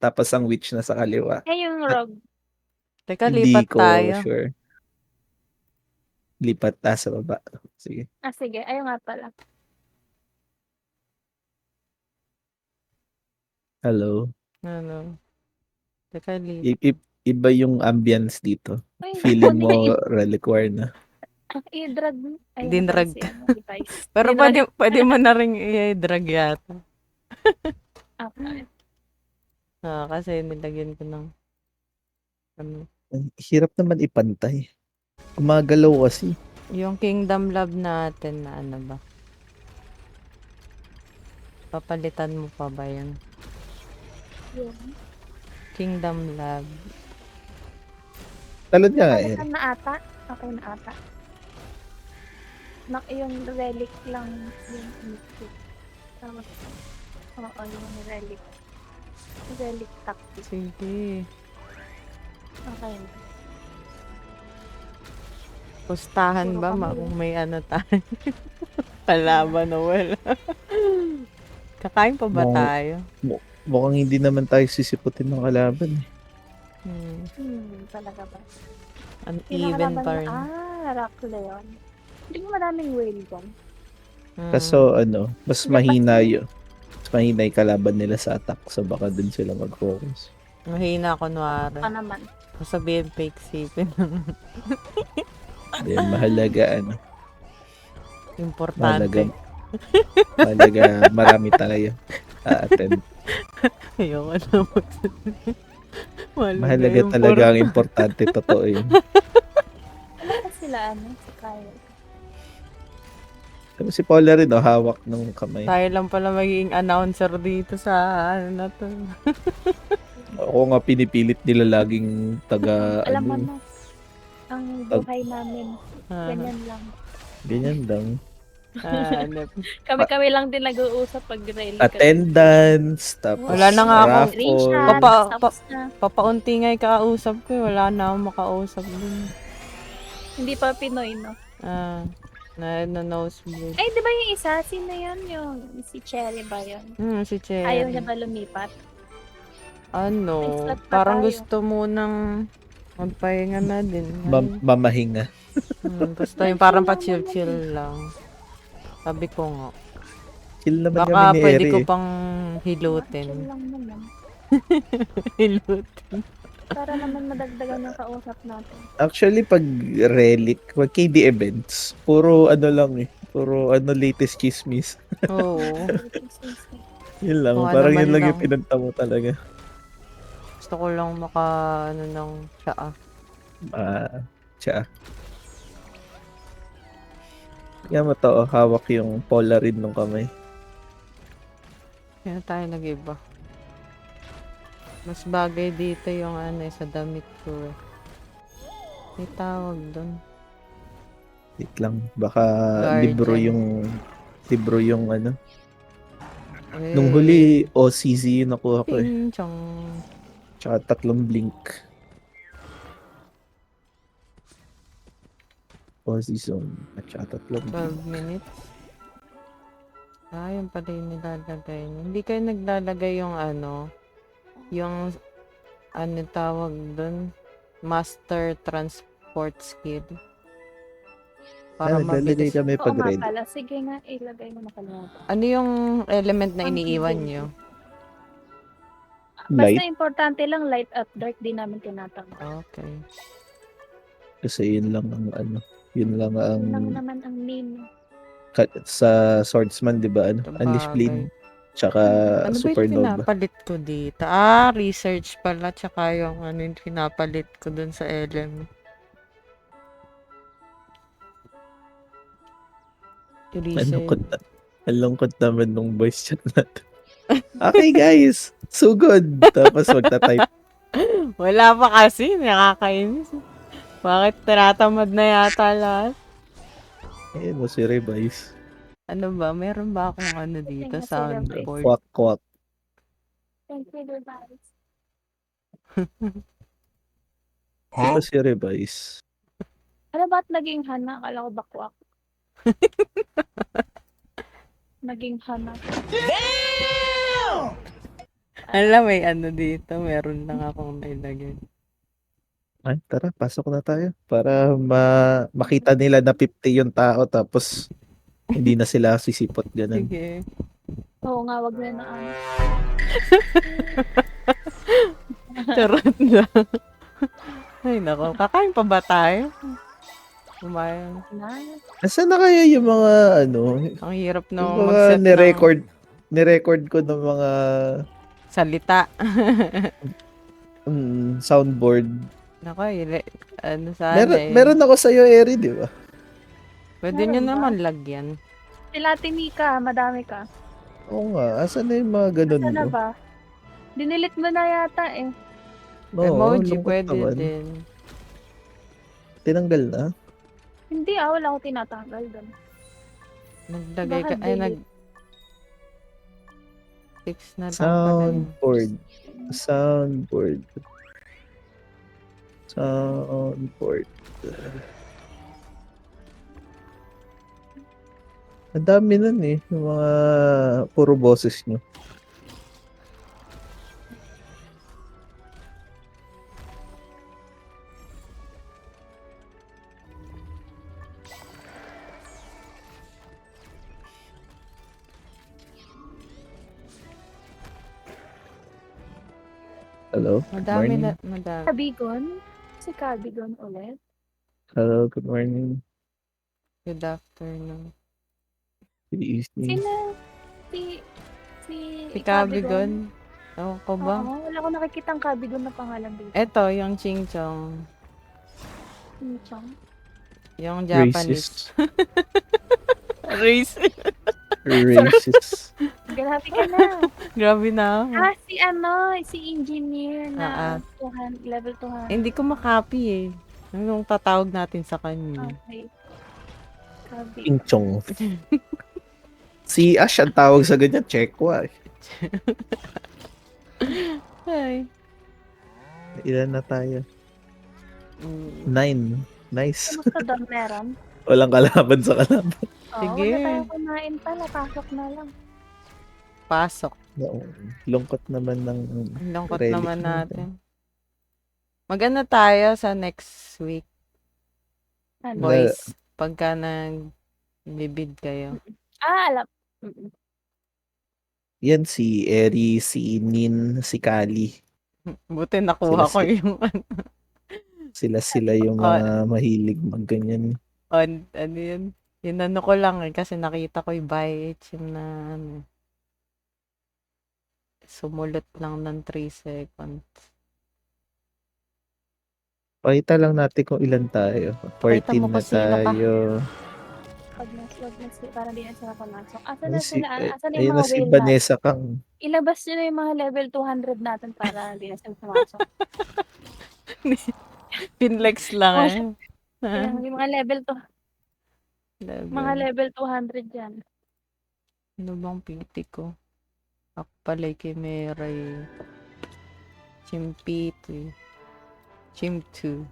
tapos ang witch na sa kaliwa. Yung At rogue. Teka, hindi lipat ko tayo. sure. Lipat sa baba. Sige. Sige. Ayun nga pala. Hello. Ano? Teka, lipat. Iba yung ambience dito. Ay, Feeling mo reliquary na. I-drag mo. Ayun Dinrag si ka. device. Pero pwede mo na rin i-drag yata. Okay. Kasi nilagyan ko ng Hirap naman ipantay. Gumagalaw kasi. Yung Kingdom Lab natin na ano ba? Papalitan mo pa ba yun? Kingdom Lab. Talon nga Papalitan na ata. Okay na ata. Yung relic lang yung oo, yung relic. Relic tactic. Sige. Okay. Pustahan ba kung may ano tayo? Kalaban na wala. Kakain pa ba tayo? Mukhang hindi naman tayo sisiputin ng kalaban. Talaga ba? Uneven pa rin. Rock Leon. Hindi mo madaming whale dyan. Kaso mas mahina yun. Mas mahina yung kalaban nila sa attack. So baka dun sila mag-focus. Mahina kunwari. Naman. Sabihin fake sipin. Hindi, mahalaga Importante. Mahalaga marami tayo attend. Ayoko na mahalaga talaga ang importante. Totoo yun. Ano ba sila si Kyle? Si Paula rin hawak ng kamay. Tayo lang pala magiging announcer dito sa na to. Ako nga pinipilit nila laging taga alam mo na. Ang buhay namin. Ganyan lang. Ganyan lang. Kami lang din nag-uusap pag rally. Attendance, tapos wala na nga raffle. Papaunti nga kausap ko. Wala na akong makausap din. Hindi pa Pinoy, no? Na nosebleed. Ay, di ba yung isa? Sino yun? Yung si Cherry ba yun? Si Cherry. Ayaw niya ba lumipat? Parang gusto mo nang magpahinga na din. Mamahinga. Gusto yung parang pa-chill-chill lang. Sabi ko nga. Chill naman baka kami ni pwede Eri. ko pang hilutin. Chill lang naman. Hilutin. Para naman madagdagan yung kausap natin. Actually, pag relic, pag KD events, puro lang puro latest chismis. Oo. Yun lang, parang yun lang yung pinunta mo talaga. Gusto ko lang ng tsaa. Tsaa. Yan mo to, hawak yung Polaroid ng kamay. Kaya tayo nag-iba. Mas bagay dito yung sa damit ko. May tawag doon. Wait lang, baka libro yung Nung huli, OCZ yung nakuha ko Tsaka 3 blink. Zone at saka 3 12 minutes. Yung pala yung nilalagay. Hindi kayo naglalagay yung yung tawag doon, master transport skill. Para mabilis. Kami pag ready. Sige nga, ilagay mo na kalimutan. Ano yung element na iniiwan nyo? Light? Basta importante lang, light at dark, di namin tinatanggap. Okay. Kasi yun lang ang yun lang naman ang name. Sa swordsman, di ba? Unleash Blade. Tsaka Supernova. Ano ba pinapalit ko dito? Research pala. Tsaka yung yung pinapalit ko dun sa element. Ang lungkot naman nung voice chat natin. Okay guys, so good. Tapos magta-type. Wala pa kasi, nakakainis. Bakit tinatamad na yata lahat? Ayun mo si Revise. Ano ba? Meron ba akong dito? Soundboard? Quack quack. Thank you, Revise. Ito si Revise. Ano ba't naging hana? Akala ko bakwak. Naging hana. Damn! Alam, may ano dito. Meron lang akong nailagay. Ay, tara, pasok na tayo. Para makita nila na 50 yung tao tapos hindi na sila sisipot ganun. Sige. Oo nga, wag na ano. Charot lang. Ay, nako. Kakain pa ba tayo? Kumain. Na. Nasaan na kaya yung mga Ang hirap yung na mga mag-set ng nirecord ko ng mga salita. soundboard. Nako, ano sana Meron ako sa'yo, Eri, di ba? Pwede nyo Meron ba? naman lagyan. Sila Timika, madami ka. Oo nga, asan na yung mga ganun Saan na mo? ba? Dinilit mo na yata eh. Oo, Emoji, lungkot pwede naman. din. Tinanggal na? Hindi wala ko tinatanggal doon. Naglagay ka, Bakit ay, delete? fix na lang pala yun. Soundboard. Ang dami nun eh, yung mga puro boses nyo. Hello, good Madami morning. madami. Kabigon? Si Kabigon ulit? Hello, good morning. Good afternoon. Good evening. Sino? Si Si Kabigon. Ewan ko ba? Oo, wala ko nakikitang Kabigon na pangalan dito. Eto, yung Ching Chong. Chong. Yung Japanese. Racist. Race. Racist. Grabe ka na. Grabe na ako. Si engineer na level 200. Hindi ko makopy eh. Anong tatawag natin sa kanya? Okay. Kabi. Inchong. Si Ash ang tawag sa ganyan, Chekwa. Ay. Ilan na tayo? 9. Nice. Kamusta doon meron? Walang kalaban sa kalaban. Sige. Huwag na tayo kumain pala. Pasok na lang. Pasok. No, lungkot naman ng Ang lungkot relic naman natin. Maganda tayo sa next week, Ano? boys. Pagka nag-bibid kayo. Alam. Yan si Eri, si Nin, si Kali. Buti nakuha ko Sila- yung Sila yung mga mahilig magganyan. ano yun. Yun ano ko lang eh, kasi nakita ko yung buy HM na ano. Sumulot lang ng 3 seconds. Pakita lang natin kung ilan tayo. Pakita 14 mo na kung sino ka. tayo. Wag na parang di na sila pumasok. Asan na sila? Asan Ayun yung na mga si whale natin? Vanessa Kang. Ilabas nyo na yung mga level 200 natin para di na sila pumasok. Pinlex lang eh. Yung mga level 200 dyan. Ano bang piti ko? Ako pala kay Meray. Chimpito. Chimtu.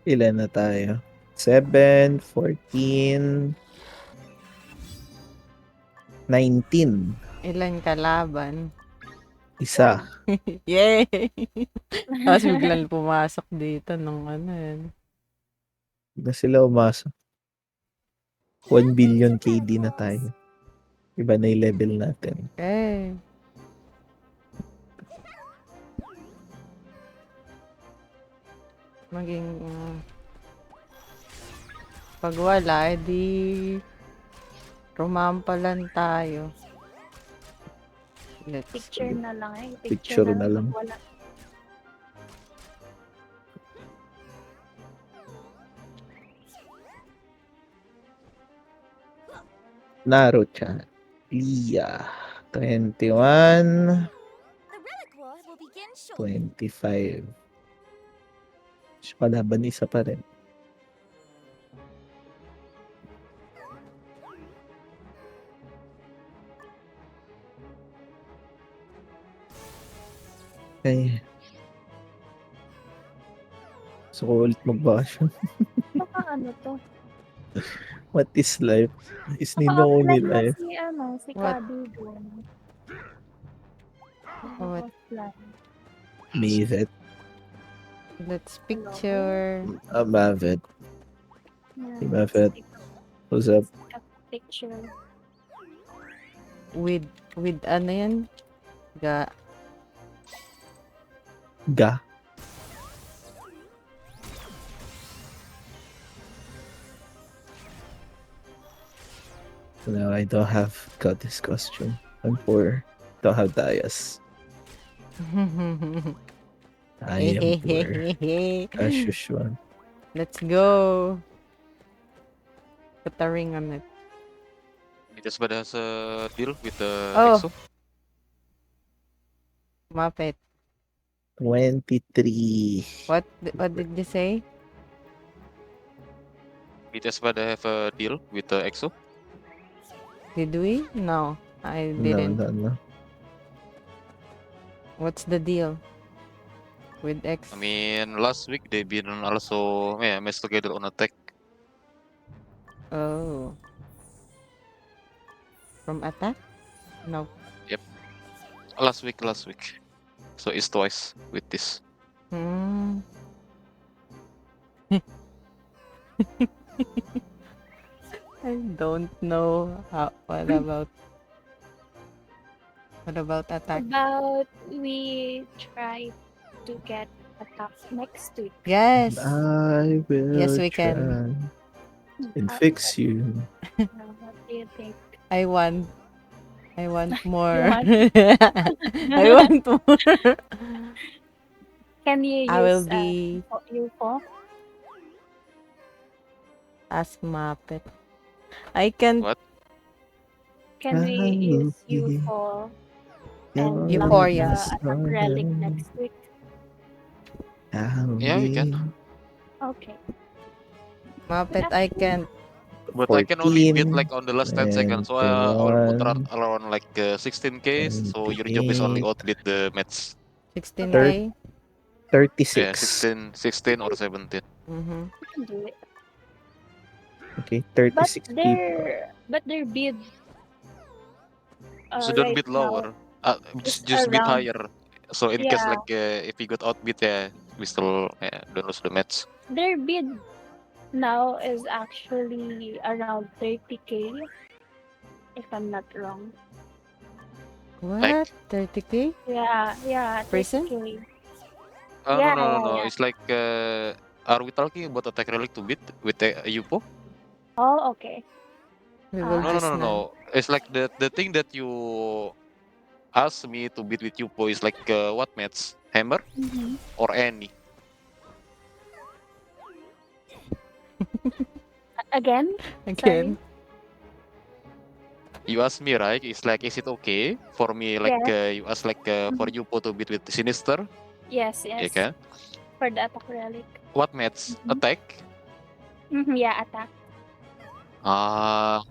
Ilan na tayo? 7, 14, 19. Ilan kalaban? Isa. Yay! Tapos biglang pumasok dito nung ano yan. Na sila umasa. 1 billion KD na tayo. Iba na yung level natin. Eh. Maging pag wala, edi rumampalan tayo. Let's Picture see. na lang eh. Picture na lang. Wala. Naruto-chan. Lia. 21. 25. Kalaban isa pa rin. Okay. Gusto ko ulit magbakasyon. Baka ano to. What is life? Is Naka-offline Ninoni na life? si What? Cubby doon. What? Naka-offline. Mavet. Let's picture. Mavet. Yeah, Hey, Mavet. take a- What's up? take a picture. With ano yan? Ga. Ga. No, I don't have goddess costume. I'm poor. Don't have Dayas. I am poor. As usual. Let's go. Put a ring on it. Midas has a deal with the Oh. EXO. Muppet. 23. What did you say? Midas have a deal with the EXO. Did we? No, I No, didn't. no. What's the deal with X? I mean, last week they've been also matched together on attack. Oh. From attack? No. Last week. So it's twice with this. Hmm. I don't know what about attack? About we try to get attack next week. Yes. I will Yes, we try can. and fix you. What do you think? I want more. want? I want more. Can you use I will be UFO? Ask Muppet. I can What? Can we I will use be UFO your and Euphoria. attack relic next week? Yeah, we can. Okay. Muppet. I can. But I can only beat 14 like on the last 10 seconds. So I will put around like 16k. So your job is only 28, outbeat the match. 16K. 36. Yeah, 16 or 17. Mm-hmm. We can do it. Okay, But 36 people. their bid So don't right bid now lower. is Just bid around, higher. So in case yeah, like if we got outbid, we still don't lose the match. their bid now is actually around 30k, if I'm not wrong. What? 30K? Yeah, Person? 30k. Oh Yeah, no. yeah. It's like are we talking about attack relic to bid with the Yupo? Oh, okay. We will No, just no. It's like the thing that you asked me to bid with Yupo is like what match? Hammer Mm-hmm. or any? Again? again. You asked me, right? It's like, is it okay for me like you ask like for Yupo to bid with Sinister? Yes, Yeah, yes. can? For the attack relic. What match? Mhm. Attack? Yeah, attack. I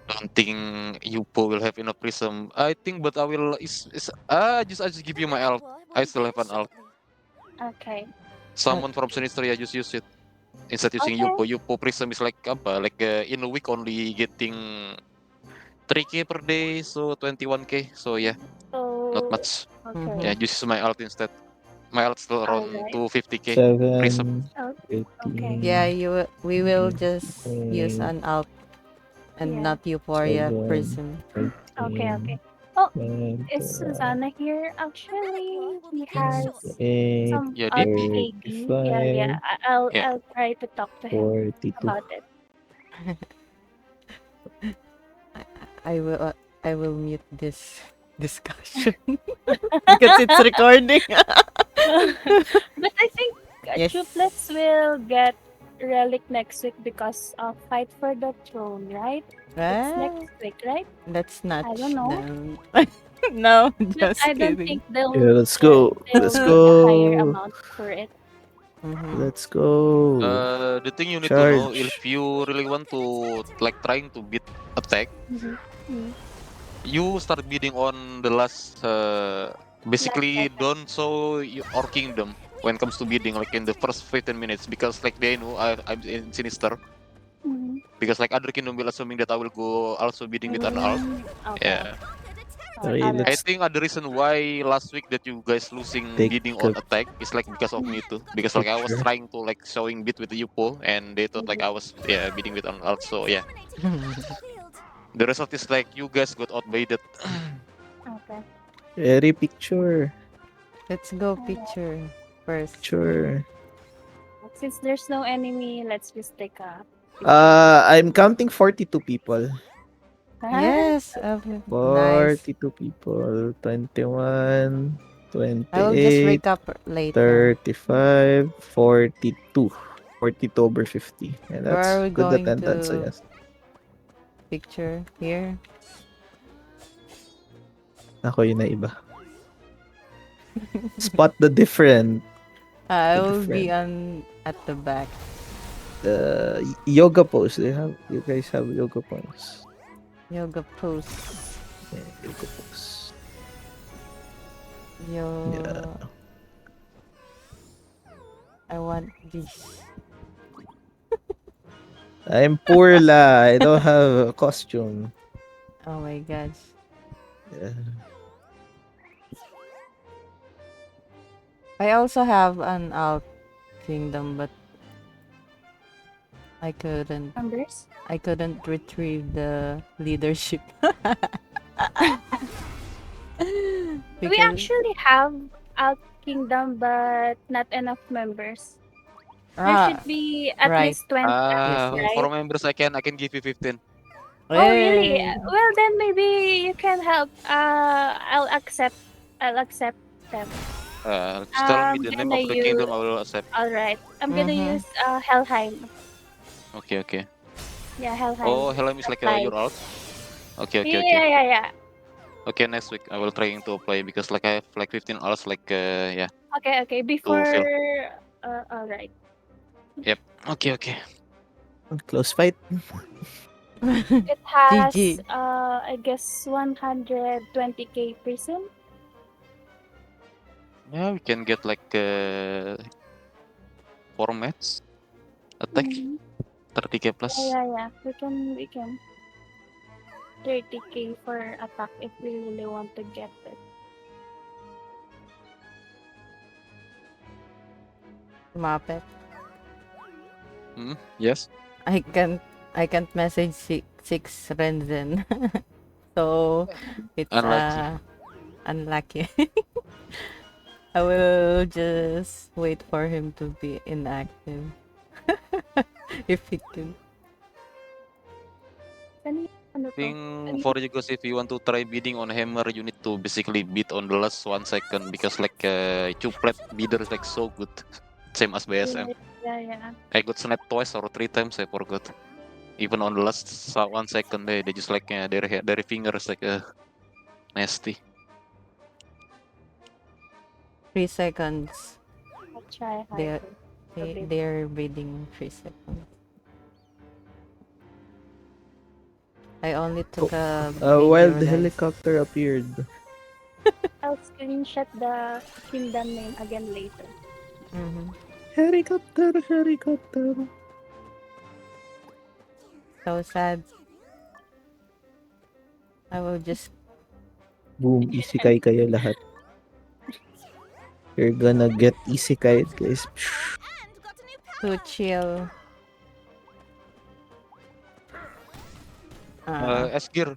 don't think Yupo will have enough prism. I think, but I will. I just give you my alt. I still have an alt. Okay. Someone from Sinister, yeah, just use it instead using Okay. Yupo. Yupo prism is like apa? Like in a week only getting 3k per day, so 21k. So yeah, not So, much. okay. Yeah, just use my alt instead. My alt still around Alright. 250k 7, prism. Okay. 18, Yeah, we will just use Okay. an alt and Yeah. not Euphoria 7, person. 13, Okay. Oh, 12, is Susanna here? Actually, he has 28, some Yeah, alt DP. AB. Yeah. 35, Yeah. I'll try to talk to him 42. about it. I will mute this discussion because it's recording. But I think Yes. Triplets will get relic next week because of Fight for the Throne, right? It's next week, right? Let's not. I don't know. No, But just I don't kidding. think they'll Yeah, let's go. they'll Let's get a higher go. amount for it. Mhm. Let's go. The thing you need to know, Charge. if you really want to like trying to beat attack, Mm. you start bidding on the last basically second. Dawn, so or Kingdom. when it comes to bidding, like in the first 15 minutes, because like they know I'm in Sinister. Mhm. Because like other kingdom will assuming that I will go also bidding with an alt. Okay. Yeah. Okay, Alright. I let's think the reason why last week that you guys losing take bidding a on attack is like because of me too. Because like I was picture. trying to like showing bid with the Yupo and they thought like I was bidding with an alt. So yeah. The result is like you guys got outbaited. Okay. Very picture. Let's go picture first. Picture. Since there's no enemy, let's just take a. I'm counting 42 people. Yes, nice. 42 people. 21, I will just 28, recap later. 35, 42. 42 over 50. And Where are that's we good going attendance, I to guess. picture? Here? Ako yun na iba. Spot the different. I The will be different. at the back. Yoga pose. You guys have yoga pose. Yoga pose. Yeah, yoga pose. Yeah. I want this. I'm poor la. I don't have a costume. Oh my gosh. Yeah. I also have an alt kingdom, but I Numbers? couldn't retrieve the leadership. We Because actually have Alt Kingdom, but not enough members. There ah should be at right. least 20 Yes, members, yes. For right? members I can give you 15. Oh, really? Hey. Well, then maybe you can help. I'll accept. I'll accept them. Just tell me I'm the name gonna of the use. kingdom, I will accept. All right. I'm gonna Mm-hmm. use Helheim. Okay, okay. Yeah, Helheim. Oh, Helm is like Apply. your alt. Okay, okay, okay. Yeah. Okay, next week I will trying to apply because like I have like 15 alts like yeah Okay. to Before. fill. All right. Yep. Okay, okay. Close fight. It has, GG. I guess, 120k person. Yeah, we can get like 4 match attack Mm-hmm. 30k plus. Yeah. We can 30k for attack if we really want to get it. Muppet. Yes. I can't message six Renzen. So it's Unlucky. unlucky. I will just wait for him to be inactive. If he can. Ano to? Think for you guys, if you want to try bidding on hammer, you need to basically bid on the last 1 second because like Chuplet bidder is like so good, same as BSM. Yeah. I got sniped twice or 3 times, I forgot. Even on the last 1 second, they just like their fingers like nasty. 3 seconds. I'll try They're harder. they're bidding 3 seconds. I only took a A video, wild guys. helicopter appeared. I'll screenshot the kingdom name again later. Mm-hmm. Helicopter. So sad. I will just Boom, isekai kayo lahat. You're gonna get isekai, guys. to chill. Asgir,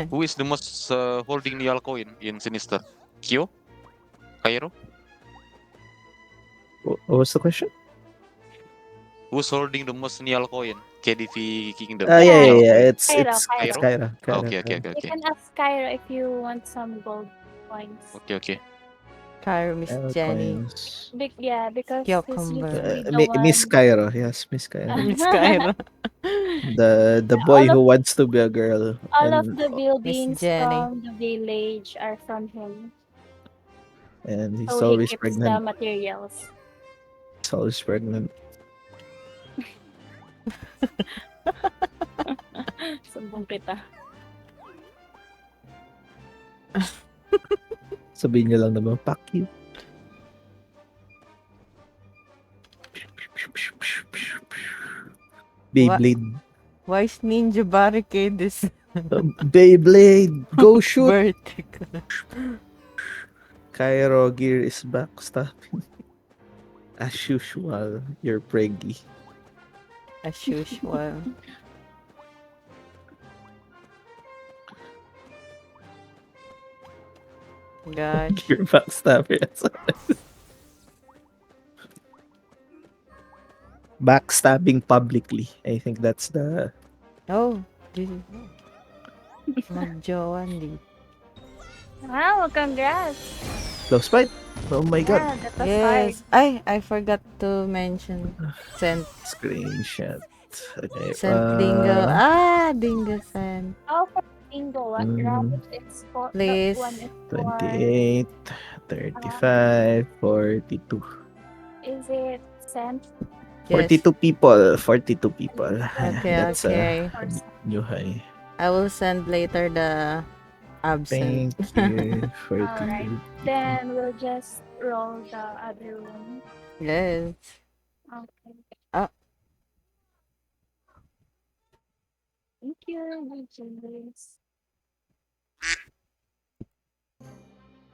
who is the most holding Nial coin in Sinister? Kyo? Cairo? What was the question? Who's holding the most Nial coin? KDV Kingdom. Yeah. Nial coin. It's Kyra. Kyra. Okay. You can ask Kyra if you want some gold coins. Okay. Kyra, Miss Jenny. Coins. Because Cucumber. he's usually the one. Miss Cairo. Yes, Miss Cairo. Miss Kyra. The boy who wants to be a girl. All of And, the buildings Jenny. from the village are from him. and he's So he always keeps the pregnant. materials. He's always pregnant. Sumbong kita. Sabihin niyo lang naman, fuck you. Beyblade. Why is Ninja Barricade is Beyblade! Go shoot! vertical? Cairo Gear is backstabbing. As usual, you're preggy. As usual. Gosh. You're backstabbing. Backstabbing publicly. I think that's the... Oh, this is magjowa hindi. Wow, congrats. Close fight. Oh my god. Yeah, that was hard. Yes. I forgot to mention sent Screenshot. Okay. Dingo. Dingo sent. Oh, for bingo, what Mm. round it's for? Please. That one is for. 28, 35, 42. Is it sent 42 people. 42 people. Okay, That's okay. or sent? new high. I will send later the absent. Thank you. 42. Alright. Then we'll just roll the other one. Yes. Okay. Ah. Thank you, Regis.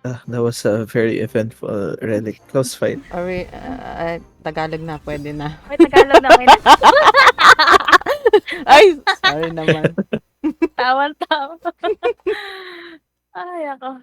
That was a very eventful relic. Close fight. Or Tagalog na, pwede na. May Tagalog na may Ay, sorry naman. Tawan-tawa. Ay, ako.